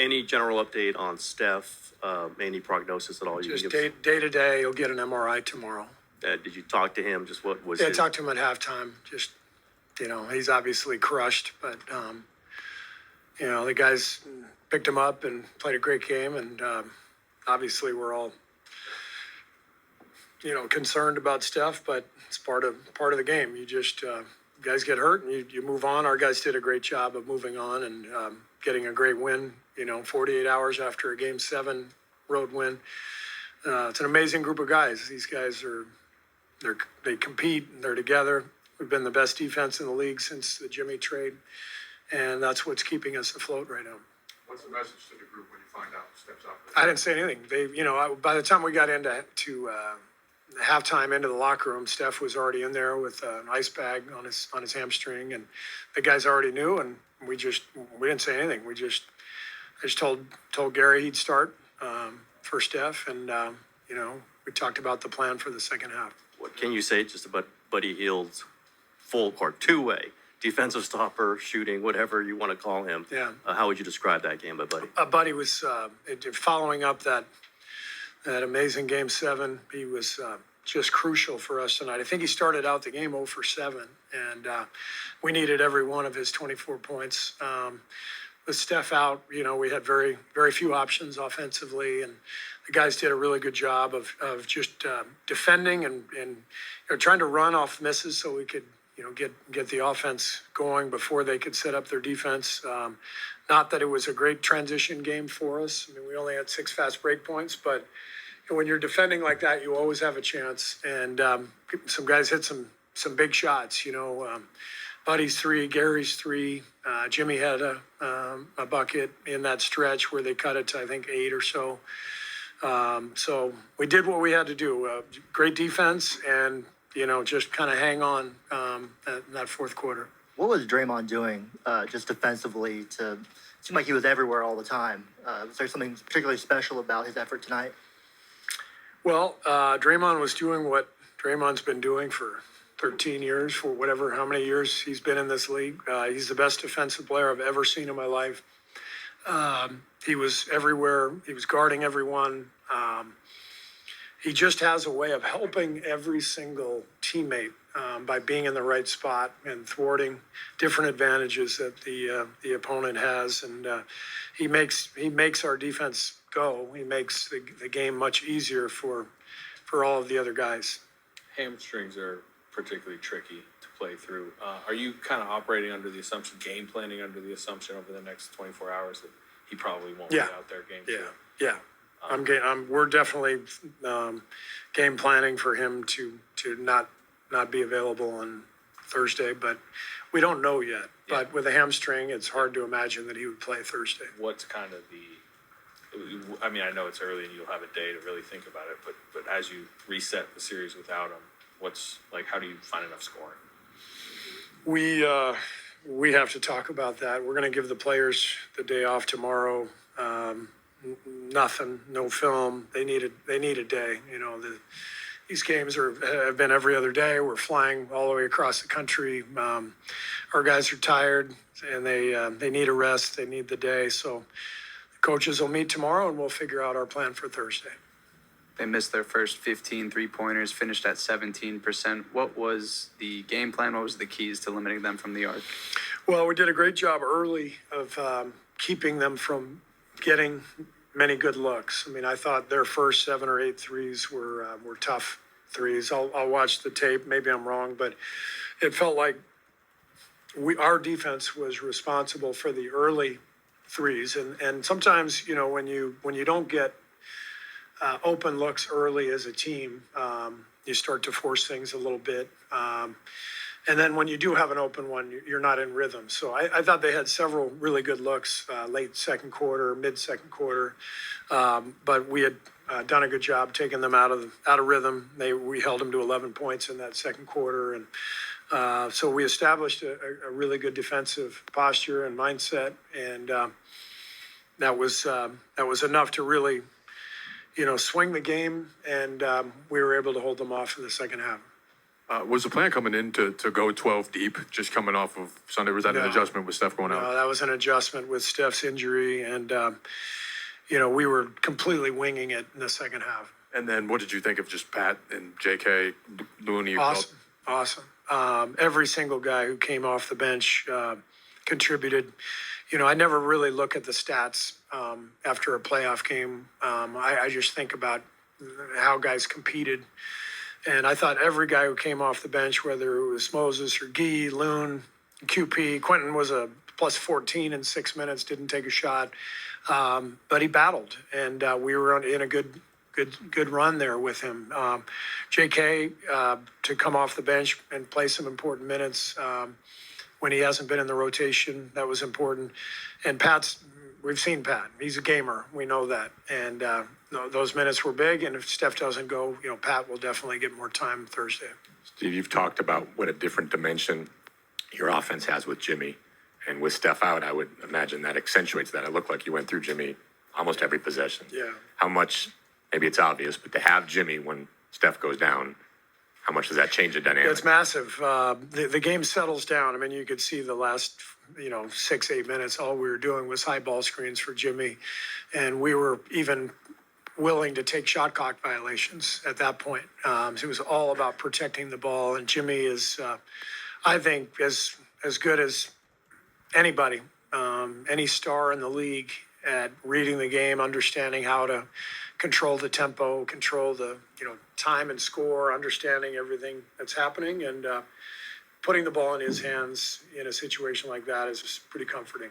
Any general update on Steph? Any prognosis at all? Just day to day. He'll get an MRI tomorrow. Did you talk to him? Just what was? Yeah, I talked to him at halftime. Just, he's obviously crushed, but the guys picked him up and played a great game, and obviously we're all concerned about Steph, but it's part of the game. You just guys get hurt and you move on. Our guys did a great job of moving on and getting a great win. 48 hours after a Game 7 road win. It's an amazing group of guys. These guys they compete and they're together. We've been the best defense in the league since the Jimmy trade, and that's what's keeping us afloat right now. What's the message to the group when you find out Steph's out? I didn't say anything. They, by the time we got into halftime into the locker room, Steph was already in there with an ice bag on his hamstring, and the guys already knew, and we didn't say anything. I just told Gary he'd start for Steph, and we talked about the plan for the second half. What can you say just about Buddy Hield's full court, two-way, defensive stopper, shooting, whatever you want to call him? Yeah. How would you describe that game by Buddy? Buddy was following up that amazing Game 7. He was just crucial for us tonight. I think he started out the game 0 for 7, and we needed every one of his 24 points. With Steph out, we had very, very few options offensively, and the guys did a really good job of just defending and trying to run off misses so we could get the offense going before they could set up their defense. Not that it was a great transition game for us. I mean, we only had 6 fast break points, but when you're defending like that, you always have a chance. And some guys hit some big shots. Buddy's 3, Gary's 3. Jimmy had a bucket in that stretch where they cut it to, I think, 8 or so. So we did what we had to do. Great defense and, just kind of hang on in that fourth quarter. What was Draymond doing just defensively? It seemed like he was everywhere all the time. Was there something particularly special about his effort tonight? Well, Draymond was doing what Draymond's been doing for 13 years, for how many years he's been in this league. He's the best defensive player I've ever seen in my life. He was everywhere. He was guarding everyone. He just has a way of helping every single teammate by being in the right spot and thwarting different advantages that the opponent has. And he makes our defense go. He makes the game much easier for all of the other guys. Hamstrings are particularly tricky to play through. Are you kind of operating under the assumption, game planning under the assumption over the next 24 hours that he probably won't be out there game 2? Yeah. We're definitely game planning for him to not be available on Thursday, but we don't know yet. Yeah. But with a hamstring, it's hard to imagine that he would play Thursday. What's kind of I know it's early and you'll have a day to really think about it, but as you reset the series without him, how do you find enough scoring? We have to talk about that. We're going to give the players the day off tomorrow. Nothing, no film. They need a day. These games have been every other day. We're flying all the way across the country. Our guys are tired and they need a rest. They need the day. So the coaches will meet tomorrow and we'll figure out our plan for Thursday. They missed their first 15 three-pointers, finished at 17%. What was the game plan? What was the keys to limiting them from the arc? Well, we did a great job early of keeping them from getting many good looks. I thought their first 7 or 8 threes were tough threes. I'll watch the tape. Maybe I'm wrong, but it felt like our defense was responsible for the early threes. And sometimes, when you don't get open looks early as a team, you start to force things a little bit. And then when you do have an open one, you're not in rhythm. So I thought they had several really good looks late second quarter, mid second quarter. But we had done a good job taking them out of rhythm. We held them to 11 points in that second quarter. And so we established a really good defensive posture and mindset. And that was enough to really, swing the game. And we were able to hold them off in the second half. Was the plan coming in to go 12 deep, just coming off of Sunday? Was that an No. adjustment with Steph going out? That was an adjustment with Steph's injury, and we were completely winging it in the second half. And then what did you think of just Pat and JK, Looney? Awesome. Every single guy who came off the bench contributed. I never really look at the stats after a playoff game. I just think about how guys competed. And I thought every guy who came off the bench, whether it was Moses or Gee, Loon, QP, Quentin was a plus 14 in 6 minutes, didn't take a shot. But he battled, and we were in a good run there with him. JK to come off the bench and play some important minutes when he hasn't been in the rotation, that was important. And we've seen Pat. He's a gamer. We know that. And those minutes were big. And if Steph doesn't go, Pat will definitely get more time Thursday. Steve, you've talked about what a different dimension your offense has with Jimmy. And with Steph out, I would imagine that accentuates that. It looked like you went through Jimmy almost every possession. Yeah. How much, maybe it's obvious, but to have Jimmy when Steph goes down, how much does that change the dynamic? It's massive. The game settles down. I mean, you could see the last, 6-8 minutes, all we were doing was high ball screens for Jimmy. And we were even willing to take shot clock violations at that point. It was all about protecting the ball. And Jimmy is, I think, as good as anybody, any star in the league at reading the game, understanding how to control the tempo, control the time and score, understanding everything that's happening, and putting the ball in his hands in a situation like that is pretty comforting.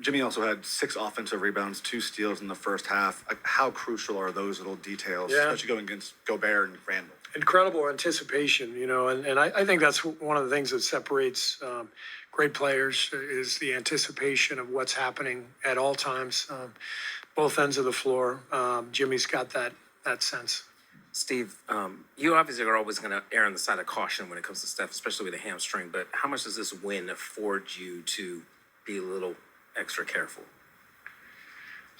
Jimmy also had 6 offensive rebounds, 2 steals in the first half. How crucial are those little details, Yeah. especially going against Gobert and Randall? Incredible anticipation, and I think that's one of the things that separates great players is the anticipation of what's happening at all times, both ends of the floor. Jimmy's got that sense. Steve, you obviously are always going to err on the side of caution when it comes to Steph, especially with a hamstring. But how much does this win afford you to be a little extra careful?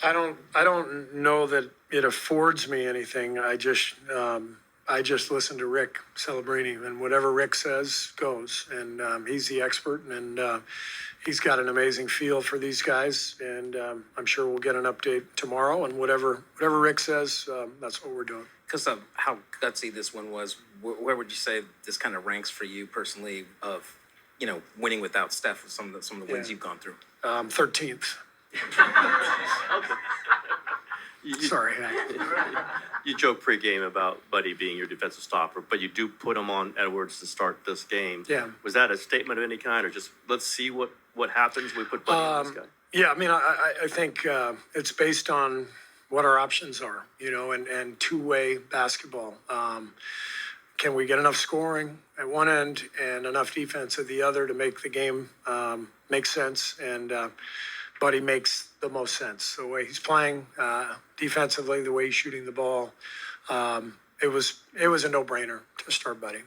I don't know that it affords me anything. I just listen to Rick Celebrini, and whatever Rick says goes. And he's the expert, and he's got an amazing feel for these guys. And I'm sure we'll get an update tomorrow. And whatever Rick says, that's what we're doing. Because of how gutsy this one was, where would you say this kind of ranks for you personally of, winning without Steph with some of the wins you've gone through? 13th. Sorry. You joke pregame about Buddy being your defensive stopper, but you do put him on Edwards to start this game. Yeah. Was that a statement of any kind, or just let's see what happens when we put Buddy on this guy? Yeah, I mean, I think it's based on what our options are, and two-way basketball. Can we get enough scoring at one end and enough defense at the other to make the game make sense? And Buddy makes the most sense. The way he's playing defensively, the way he's shooting the ball, it was a no-brainer to start Buddy.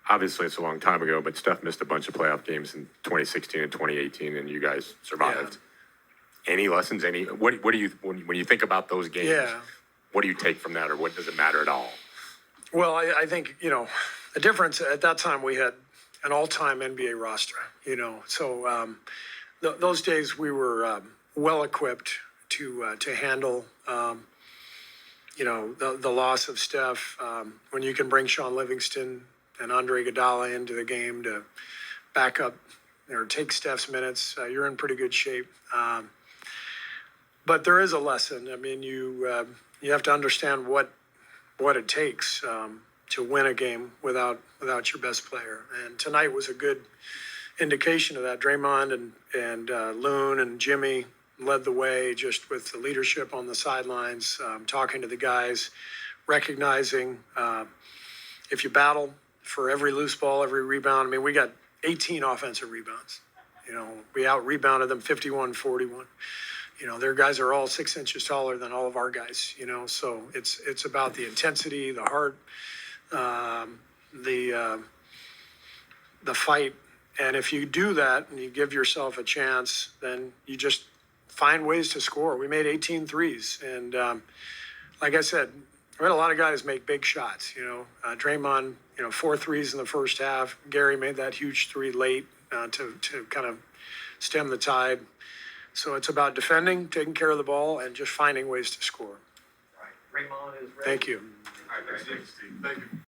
Obviously, it's a long time ago, but Steph missed a bunch of playoff games in 2016 and 2018, and you guys survived. Yeah. Any lessons? What do you, when you think about those games, Yeah. what do you take from that, or what does it matter at all? Well, I think, the difference at that time, we had an all-time NBA roster, so those days we were well-equipped to handle, the loss of Steph. When you can bring Sean Livingston and Andre Iguodala into the game to back up or take Steph's minutes, you're in pretty good shape. But there is a lesson. I mean, you have to understand what it takes to win a game without your best player. And tonight was a good indication of that. Draymond and Loon and Jimmy led the way just with the leadership on the sidelines, talking to the guys, recognizing if you battle for every loose ball, every rebound. I mean, we got 18 offensive rebounds. We out-rebounded them 51-41. Their guys are all 6 inches taller than all of our guys, so it's about the intensity, the heart, the fight. And if you do that and you give yourself a chance, then you just find ways to score. We made 18 threes. And like I said, we had a lot of guys make big shots, Draymond, 4 threes in the first half. Gary made that huge 3 late to kind of stem the tide. So it's about defending, taking care of the ball, and just finding ways to score. Raymond is ready. Thank you. Thank you.